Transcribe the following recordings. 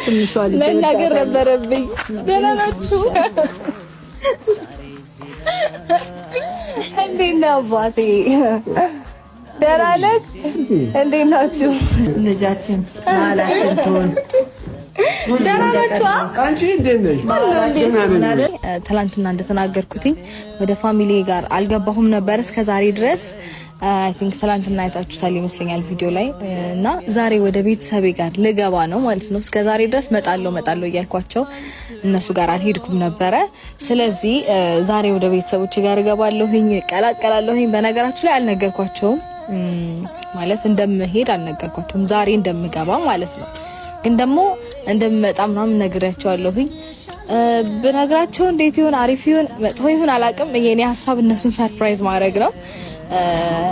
መናገር ነበረብኝ። ደህና ናችሁ? እንዴት ነው አባቴ? ደህና ነህ? እንዴት ናችሁ? ልጃችን ማላችን ትሆን ደህና ናችሁ? አንቺ እንዴት ነሽ? ትላንትና እንደተናገርኩትኝ ወደ ፋሚሊ ጋር አልገባሁም ነበር እስከዛሬ ድረስ። አይ ቲንክ ትላንትና አይታችሁታል ይመስለኛል ቪዲዮ ላይ እና ዛሬ ወደ ቤተሰቤ ጋር ልገባ ነው ማለት ነው። እስከዛሬ ድረስ መጣለው እያልኳቸው እነሱ ጋር አልሄድኩም ነበረ። ስለዚህ ዛሬ ወደ ቤተሰቦቼ ጋር እገባለሁኝ፣ ቀላቀላለሁኝ። በነገራችሁ ላይ አልነገርኳቸውም ማለት እንደምሄድ አልነገርኳቸውም፣ ዛሬ እንደምገባ ማለት ነው። ግን ደግሞ እንደምመጣ ምናምን ነግሬያቸዋለሁኝ። ብነግራቸው እንዴት ይሁን አሪፍ ይሁን መጥፎ ይሁን አላውቅም። የኔ ሀሳብ እነሱን ሰርፕራይዝ ማድረግ ነው።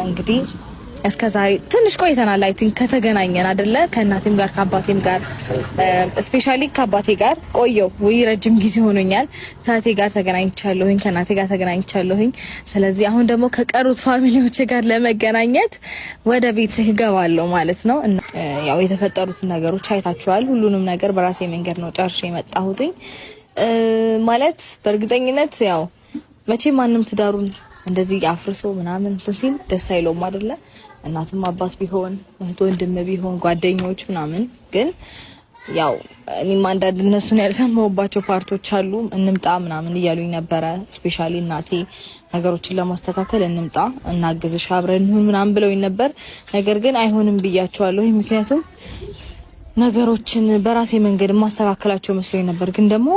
እንግዲህ እስከዛሬ ትንሽ ቆይተናል። አይ ቲንክ ከተገናኘን አይደለ? ከእናቴም ጋር ከአባቴም ጋር ስፔሻሊ ከአባቴ ጋር ቆየው ወይ ረጅም ጊዜ ሆኖኛል። ከእቴ ጋር ተገናኝቻለሁኝ፣ ከእናቴ ጋር ተገናኝቻለሁኝ። ስለዚህ አሁን ደግሞ ከቀሩት ፋሚሊዎች ጋር ለመገናኘት ወደ ቤት እገባለሁ ማለት ነው። ያው የተፈጠሩት ነገሮች አይታችኋል። ሁሉንም ነገር በራሴ መንገድ ነው ጨርሼ የመጣሁትኝ ማለት በእርግጠኝነት ያው መቼም ማንም ትዳሩን እንደዚህ አፍርሶ ምናምን እንትን ሲል ደስ አይለውም አይደለ? እናትም አባት ቢሆን እህት ወንድም ቢሆን ጓደኞች ምናምን። ግን ያው እኔም አንዳንድ እነሱን ያልሰማሁባቸው ፓርቶች አሉ። እንምጣ ምናምን እያሉኝ ነበረ። ስፔሻሊ እናቴ ነገሮችን ለማስተካከል እንምጣ እናግዝሽ አብረን እንሁን ምናምን ብለውኝ ነበር። ነገር ግን አይሆንም ብያቸዋለሁ። ምክንያቱም ነገሮችን በራሴ መንገድ ማስተካከላቸው መስሎኝ ነበር። ግን ደግሞ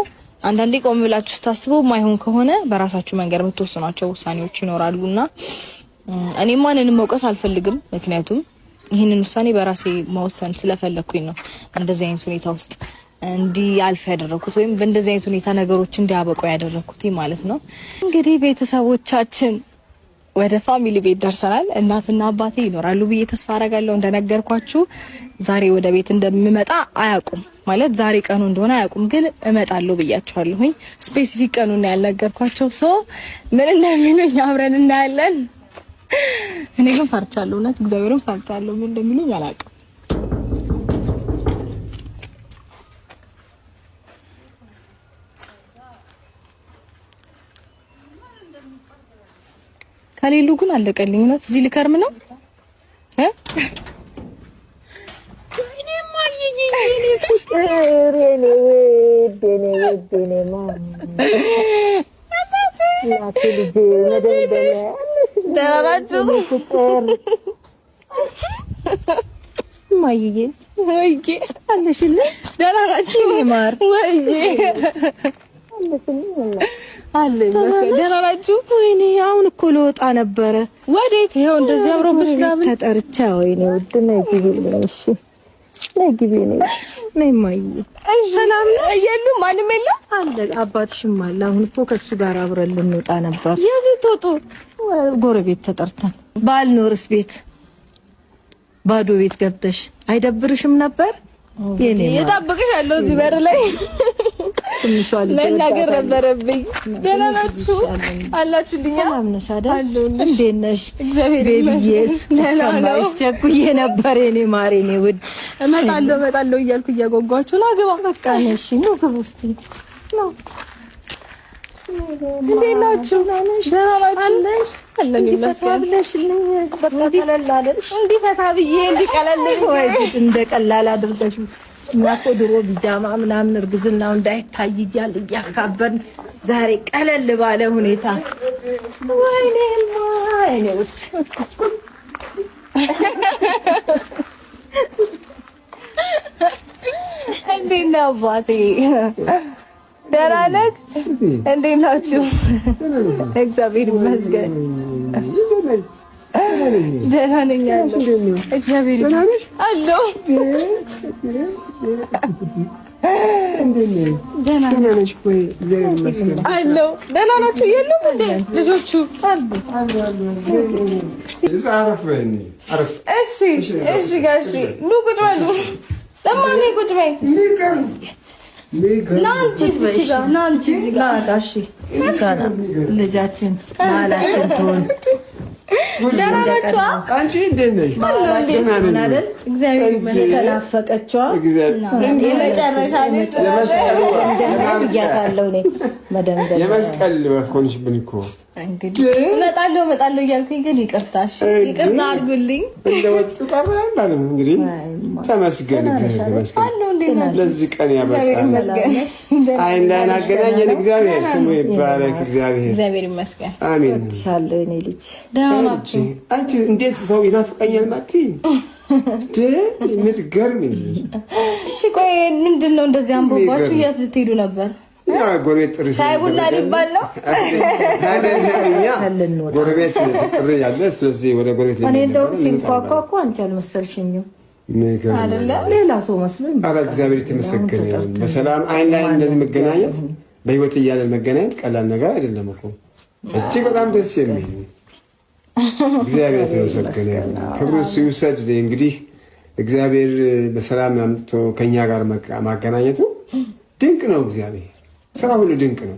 አንዳንዴ ቆም ብላችሁ ስታስቡ ማይሆን ከሆነ በራሳችሁ መንገድ የምትወስኗቸው ውሳኔዎች ይኖራሉና እኔ ማንንም መውቀስ አልፈልግም። ምክንያቱም ይህንን ውሳኔ በራሴ መወሰን ስለፈለኩኝ ነው እንደዚህ አይነት ሁኔታ ውስጥ እንዲያልፍ ያደረኩት ወይም በእንደዚህ አይነት ሁኔታ ነገሮች እንዲያበቁ ያደረኩት ማለት ነው። እንግዲህ ቤተሰቦቻችን ወደ ፋሚሊ ቤት ደርሰናል። እናትና አባቴ ይኖራሉ ብዬ ተስፋ አደርጋለሁ። እንደነገርኳችሁ ዛሬ ወደ ቤት እንደምመጣ አያውቁም ማለት ዛሬ ቀኑ እንደሆነ አያውቁም፣ ግን እመጣለሁ ብያቸዋለሁኝ። ስፔሲፊክ ቀኑን ያልነገርኳቸው ሶ ምን እንደሚሉኝ አብረን እናያለን። እኔ ግን ፈርቻለሁ፣ እውነት እግዚአብሔርን ፈርቻለሁ። ምን እንደሚሉኝ አላውቅም። ከሌሉ ግን አለቀልኝ። እውነት እዚህ ልከርም ነው እ ደህና ናችሁ? ወይኔ አሁን እኮ ልወጣ ነበረ። ወዴት? ይሄው እንደዚህ አብሮብሽ ምናምን ተጠርቻ። ወይኔ ውድ ነይ ግቢልኝ። እሺ ነይ ግቢልኝ። ነይ ማይ። ሰላም ነው? የሉም? ማንም የለም አለ። አባትሽም አለ። አሁን እኮ ከሱ ጋር አብረን ልንወጣ ነበር። የት ትወጡ? ጎረቤት ተጠርተን። ባልኖርስ ቤት ባዶ ቤት ገብተሽ አይደብርሽም ነበር? የኔ እጠብቅሻለሁ እዚህ በር ላይ። መናገር ነበረብኝ። ደህና ናችሁ? አላችሁልኝ? ሰላም ነሽ አይደል? እንዴት ነሽ? ቤቢዬስ እስከማይሽ ቸኩዬ ነበር። የኔ ማር የኔ ውድ እመጣለሁ እያልኩ እያጓጓችሁ ነው። ግባ በቃ ነሽ ነው ግቡ እስቲ ነው። እንዴት ናችሁ? ደህና ናችሁ? አለን ይመስገን። በቃ ቀለል አለሽ? እንዲህ ፈታ ብዬ እንዲህ ቀለል ወይ እንደ ቀላል አድርገሽ እና እኮ ድሮ ቢጃማ ምናምን እርግዝናው እንዳይታይ እያል እያካበርን ዛሬ ቀለል ባለ ሁኔታ ወይኔማ እኔ ውጭ እንዴት ነው አባቴ? ደህና ነህ? እንዴት ናችሁ? እግዚአብሔር ይመስገን ደህና ነኝ ያለው እግዚአብሔር ይመስገን አለው። ደህና ነሽ ወይ? እግዚአብሔር ይመስገን አለው። ደህና ናችሁ? የሉም እንዴ ልጆቹ? እሺ ጋሺ ኑ ቁጭ በሉ። ለማን ቁጭ በይ? ልጃችን ማላችን ትሆን ደህና ናችሁ? አንቺ እንዴት ነሽ? እግዚአብሔር ይመስገን። ተናፈቀችዋ የመጨረሻ ነች። ብያታለሁ እኔ መደምደም የመስቀል በኮንሽብን እኮ እንግዲህ እመጣለሁ እያልኩኝ ግን ይቅርታ አድርጉልኝ። እንደወጡ ቀረ ማለት ነው። እንግዲህ ተመስገን ለዚህ ቀን ያበቃል። አይን ላይን አገናኘን። እግዚአብሔር ስሙ ይባረክ። እግዚአብሔር ይመስገን። አሜን። ሻለው እኔ ልጅ ደህና ናችሁ? አንቺ እንዴት ሰው ይናፍቀኛል ማትይ የምትገርም። እሺ ቆይ ምንድን ነው እንደዚህ አንቦባችሁ? የት ልትሄዱ ነበር? ያ ጎረቤት ጥሪ ሻይ ቡና ሊባል ነው። ጎረቤት ጥሪ ያለ ስለዚህ ወደ ጎረቤት እኔ እንደው ሲንኳኳ እኮ አንቺ አልመሰልሽኝም አይደለ? ሌላ ሰው መስሎኝ። ኧረ እግዚአብሔር የተመሰገነ ይሁን። በሰላም አይን ላይ እንደዚህ መገናኘት በህይወት እያለን መገናኘት ቀላል ነገር አይደለም እኮ። እጅግ በጣም ደስ የሚል እግዚአብሔር የተመሰገነ ይሁን። ክብሩ እሱ ይውሰድ። እንግዲህ እግዚአብሔር በሰላም አምጥቶ ከኛ ጋር ማገናኘቱ ድንቅ ነው። እግዚአብሔር ስራ ሁሉ ድንቅ ነው።